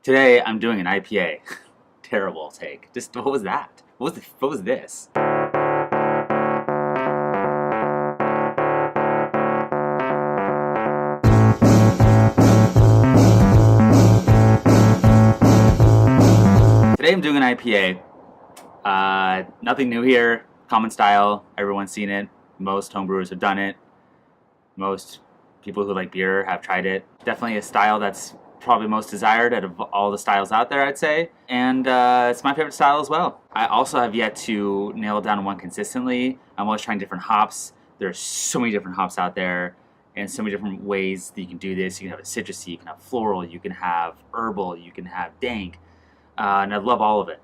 Today I'm doing an IPA. Terrible take. Just what was that? What was this? Today I'm doing an IPA. Nothing new here. Common style. Everyone's seen it. Most homebrewers have done it. Most people who like beer have tried it. Definitely a style that's probably most desired out of all the styles out there, I'd say. And it's my favorite style as well. I also have yet to nail down one consistently. I'm always trying different hops. There's so many different hops out there and so many different ways that you can do this. You can have a citrusy, you can have floral, you can have herbal, you can have dank. And I love all of it.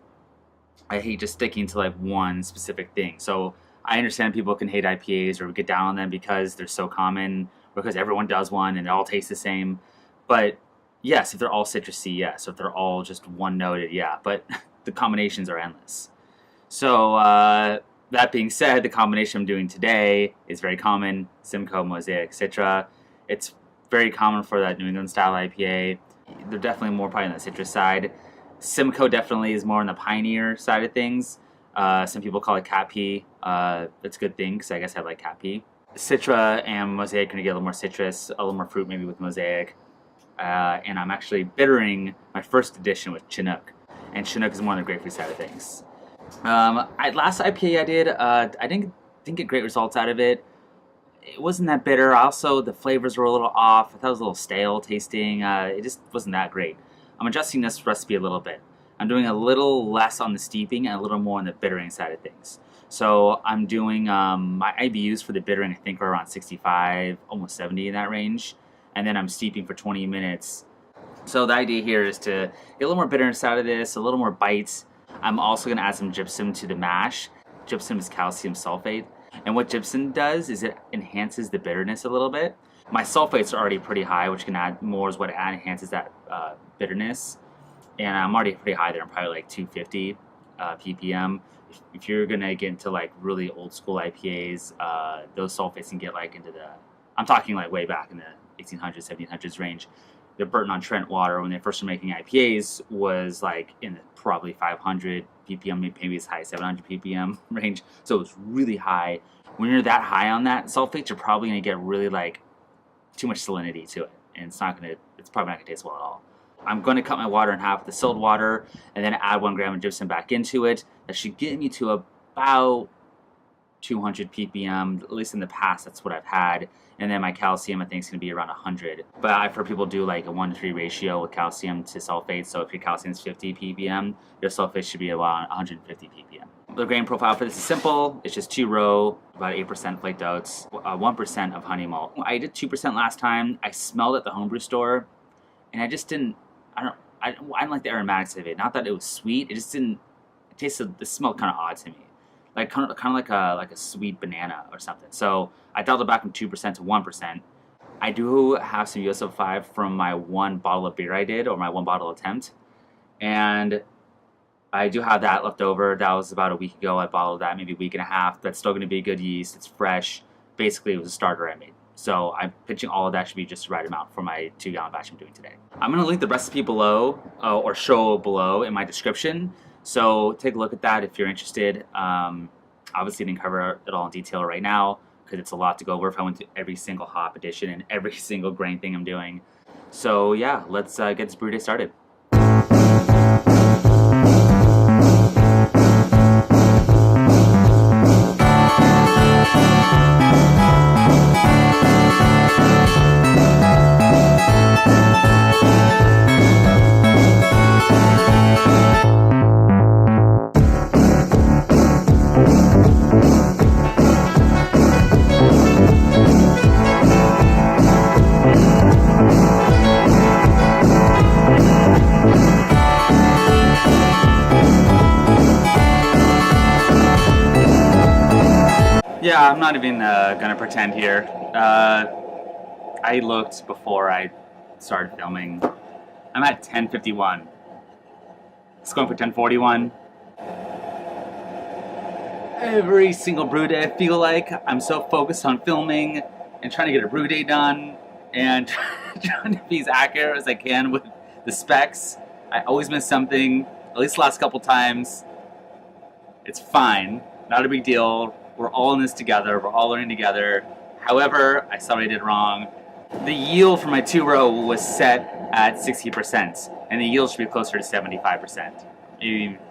I hate just sticking to like one specific thing. So I understand people can hate IPAs or get down on them because they're so common, because everyone does one and they all taste the same. But yes, if they're all citrusy, yes. If they're all just one-noted, yeah. But the combinations are endless. So that being said, the combination I'm doing today is very common. Simcoe, mosaic, citra. It's very common for that New England style IPA. They're definitely more probably on the citrus side. Simcoe definitely is more on the pioneer side of things. Some people call it cat pee. That's a good thing because I guess I like cat pee. Citra and mosaic are going to get a little more citrus, a little more fruit maybe with mosaic. And I'm actually bittering my first edition with Chinook. And Chinook is more on the grapefruit side of things. Last IPA I did, I didn't get great results out of it. It wasn't that bitter. Also, the flavors were a little off. I thought it was a little stale tasting. It just wasn't that great. I'm adjusting this recipe a little bit. I'm doing a little less on the steeping and a little more on the bittering side of things. So I'm doing my IBUs for the bittering, I think, are around 65, almost 70 in that range. And then I'm steeping for 20 minutes. So the idea here is to get a little more bitterness out of this, a little more bites. I'm also going to add some gypsum to the mash. Gypsum is calcium sulfate. And what gypsum does is it enhances the bitterness a little bit. My sulfates are already pretty high, which can add more is what enhances that bitterness. And I'm already pretty high there. I'm probably like 250 ppm. If you're going to get into like really old school IPAs, those sulfates can get like into the, I'm talking like way back in the 1800s, 1700s range. The Burton-on-Trent water, when they first were making IPAs, was like in the probably 500 ppm, maybe as high as 700 ppm range. So it was really high. When you're that high on that sulfate, you're probably going to get really like too much salinity to it, and it's probably not going to taste well at all. I'm going to cut my water in half with distilled water, and then add 1 gram of gypsum back into it. That should get me to about 200 ppm, at least in the past, that's what I've had. And then my calcium, I think, is going to be around 100. But I've heard people do like a 1-to-3 ratio with calcium to sulfate. So if your calcium is 50 ppm, your sulfate should be about 150 ppm. The grain profile for this is simple. It's just 2 row, about 8% flaked oats, 1% of honey malt. I did 2% last time. I smelled it at the homebrew store, and I just didn't. I didn't like the aromatics of it. Not that it was sweet. It just didn't. It smelled kind of odd to me. Like kind of like a sweet banana or something. So I dialed it back from 2% to 1%. I do have some USO5 from my 1 bottle of beer I did, or my 1 bottle attempt, and I do have that left over. That was about a week ago. I bottled that, maybe a week and a half. That's still going to be good yeast. It's fresh. Basically, it was a starter I made. So I'm pitching all of that should be just the right amount for my 2-gallon batch I'm doing today. I'm going to link the recipe below, or show below in my description. So take a look at that if you're interested. Obviously, I didn't cover it all in detail right now because it's a lot to go over if I went to every single hop addition and every single grain thing I'm doing. So yeah, let's get this brew day started. Yeah, I'm not even gonna pretend here. I looked before I started filming. I'm at 10:51. It's going for 10:41. Every single brew day, I feel like I'm so focused on filming and trying to get a brew day done and trying to be as accurate as I can with the specs. I always miss something, at least the last couple times. It's fine, not a big deal. We're all in this together, we're all learning together. However, I saw what I did wrong. The yield for my 2-row was set at 60%, and the yield should be closer to 75%,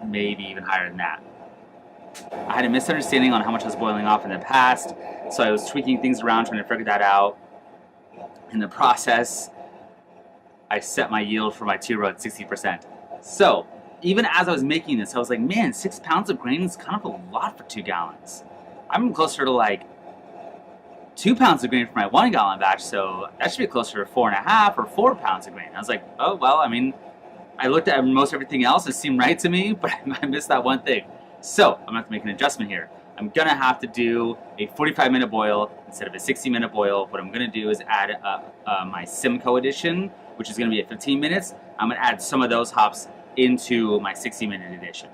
maybe even higher than that. I had a misunderstanding on how much I was boiling off in the past, so I was tweaking things around trying to figure that out. In the process, I set my yield for my 2-row at 60%. So, even as I was making this, I was like, man, 6 pounds of grain is kind of a lot for 2 gallons. I'm closer to like 2 pounds of grain for my 1 gallon batch, so that should be closer to 4.5 or 4 pounds of grain. I was like, oh, well, I mean, I looked at most everything else, it seemed right to me, but I missed that one thing. So, I'm going to have to make an adjustment here. I'm going to have to do a 45-minute boil instead of a 60-minute boil. What I'm going to do is add my Simcoe edition, which is going to be at 15 minutes. I'm going to add some of those hops into my 60-minute edition.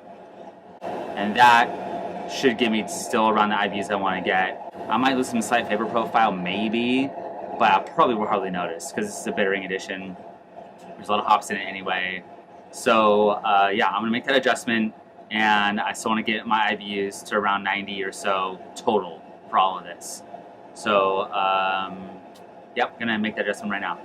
And that should give me still around the IBUs I want to get. I might lose some slight flavor profile, maybe, but I probably will hardly notice because this is a bittering edition. There's a lot of hops in it anyway. So, yeah, I'm going to make that adjustment. And I still want to get my IBUs to around 90 or so total for all of this. So, yep, gonna make that adjustment right now.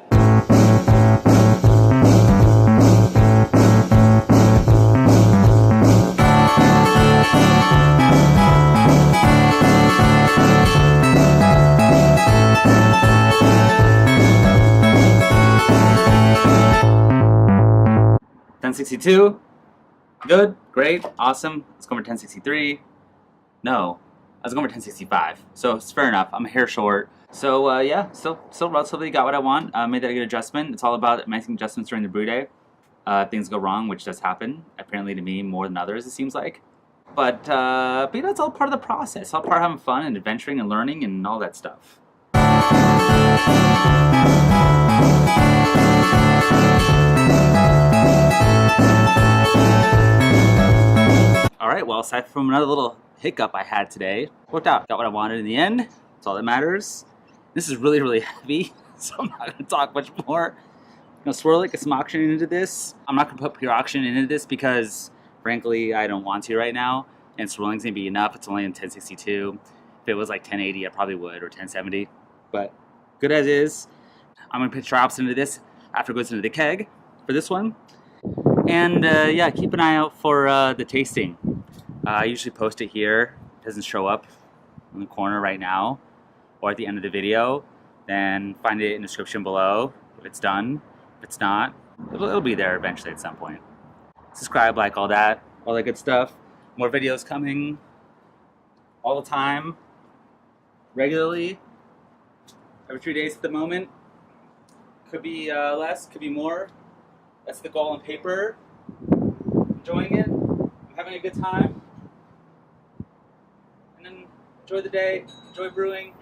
$10.62. Good, great, awesome. Let's go over 1063. No, I was going for 1065. So it's fair enough. I'm a hair short. So yeah, still relatively got what I want. Made that a good adjustment. It's all about making adjustments during the brew day. Things go wrong, which does happen. Apparently to me more than others, it seems like. But you know, it's all part of the process. It's all part of having fun and adventuring and learning and all that stuff. Alright, well, aside from another little hiccup I had today, worked out. Got what I wanted in the end. That's all that matters. This is really, really heavy, so I'm not going to talk much more. I'm going to swirl it, get some oxygen into this. I'm not going to put pure oxygen into this because, frankly, I don't want to right now. And swirling's going to be enough. It's only in 1062. If it was like 1080, I probably would, or 1070. But good as is. I'm going to put drops into this after it goes into the keg for this one. And yeah, keep an eye out for the tasting. I usually post it here. It doesn't show up in the corner right now or at the end of the video. Then find it in the description below if it's done. If it's not, it'll be there eventually at some point. Subscribe, like, all that good stuff. More videos coming all the time, regularly, every 3 days at the moment. Could be less, could be more. That's the goal on paper. Enjoying it. I'm having a good time. And then enjoy the day, enjoy brewing.